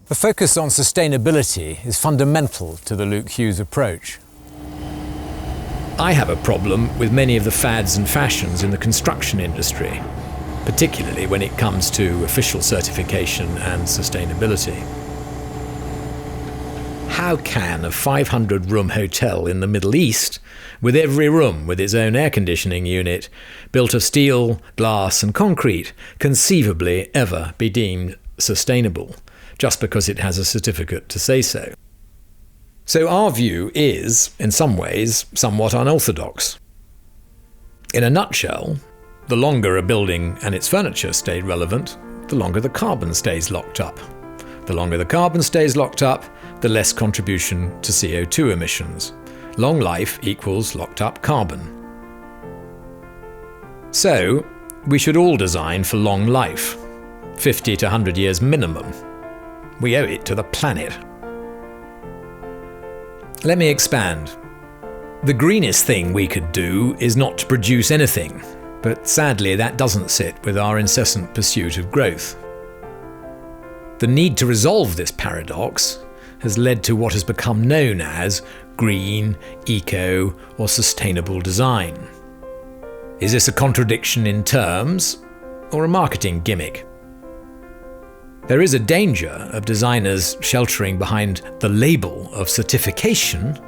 The focus on sustainability is fundamental to the Luke Hughes approach. I have a problem with many of the fads and fashions in the construction industry, particularly when it comes to official certification and sustainability. How can a 500-room hotel in the Middle East, with every room with its own air conditioning unit, built of steel, glass and concrete, conceivably ever be deemed sustainable, just because it has a certificate to say so? So our view is, in some ways, somewhat unorthodox. In a nutshell, the longer a building and its furniture stay relevant, the longer the carbon stays locked up. The longer the carbon stays locked up, the less contribution to CO2 emissions. Long life equals locked up carbon. So, we should all design for long life, 50 to 100 years minimum. We owe it to the planet. Let me expand. The greenest thing we could do is not to produce anything, but sadly that doesn't sit with our incessant pursuit of growth. The need to resolve this paradox has led to what has become known as green, eco, or sustainable design. Is this a contradiction in terms, or a marketing gimmick? There is a danger of designers sheltering behind the label of certification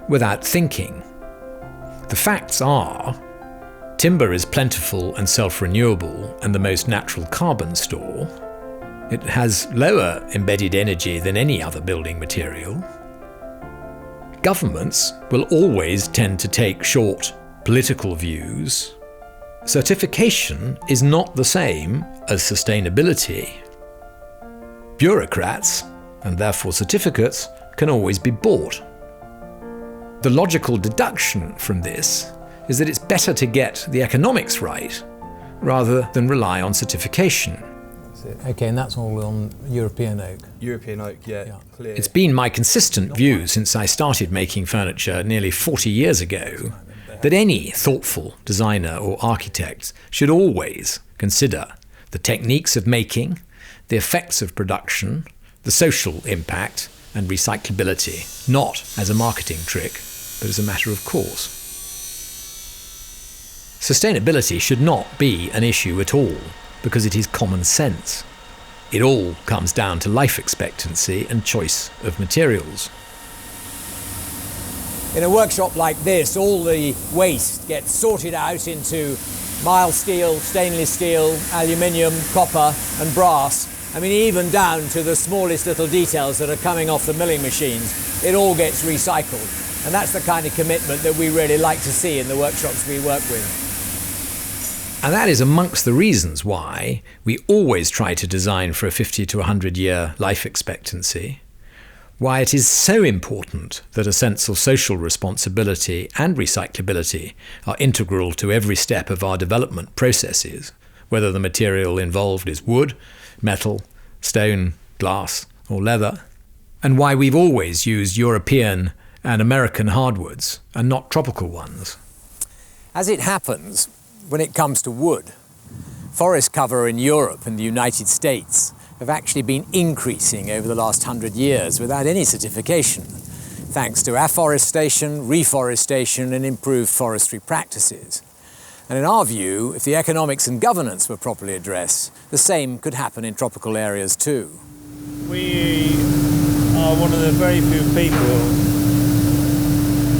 without thinking. The facts are, timber is plentiful and self-renewable and the most natural carbon store. It has lower embedded energy than any other building material. Governments will always tend to take short political views. Certification is not the same as sustainability. Bureaucrats, and therefore certificates, can always be bought. The logical deduction from this is that it's better to get the economics right rather than rely on certification. Okay, and that's all on European oak? European oak, yeah. Clear. It's been my consistent view since I started making furniture nearly 40 years ago that any thoughtful designer or architect should always consider the techniques of making, the effects of production, the social impact and recyclability, not as a marketing trick, but as a matter of course. Sustainability should not be an issue at all, because it is common sense. It all comes down to life expectancy and choice of materials. In a workshop like this, all the waste gets sorted out into mild steel, stainless steel, aluminium, copper and brass. I mean, even down to the smallest little details that are coming off the milling machines, it all gets recycled. And that's the kind of commitment that we really like to see in the workshops we work with. And that is amongst the reasons why we always try to design for a 50 to 100 year life expectancy, why it is so important that a sense of social responsibility and recyclability are integral to every step of our development processes, whether the material involved is wood, metal, stone, glass or leather, and why we've always used European and American hardwoods and not tropical ones. As it happens, when it comes to wood, forest cover in Europe and the United States have actually been increasing over the last 100 years without any certification, thanks to afforestation, reforestation and improved forestry practices. And in our view, if the economics and governance were properly addressed, the same could happen in tropical areas too. We are one of the very few people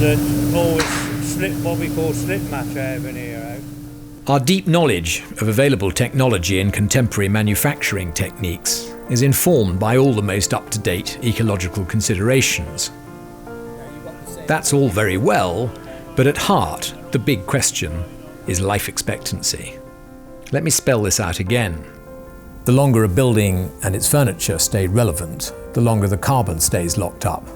that always slip what we call slip match out of an ear out. Our deep knowledge of available technology and contemporary manufacturing techniques is informed by all the most up-to-date ecological considerations. That's all very well, but at heart, the big question is life expectancy. Let me spell this out again. The longer a building and its furniture stay relevant, the longer the carbon stays locked up.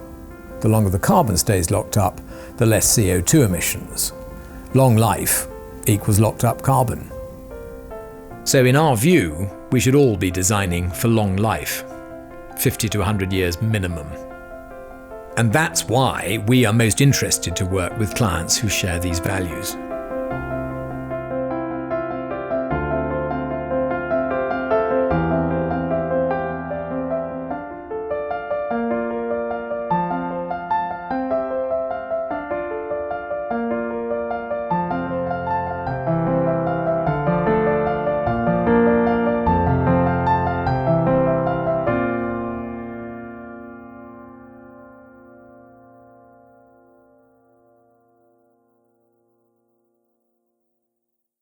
The longer the carbon stays locked up, the less CO2 emissions. Long life equals locked up carbon. So in our view, we should all be designing for long life, 50 to 100 years minimum. And that's why we are most interested to work with clients who share these values.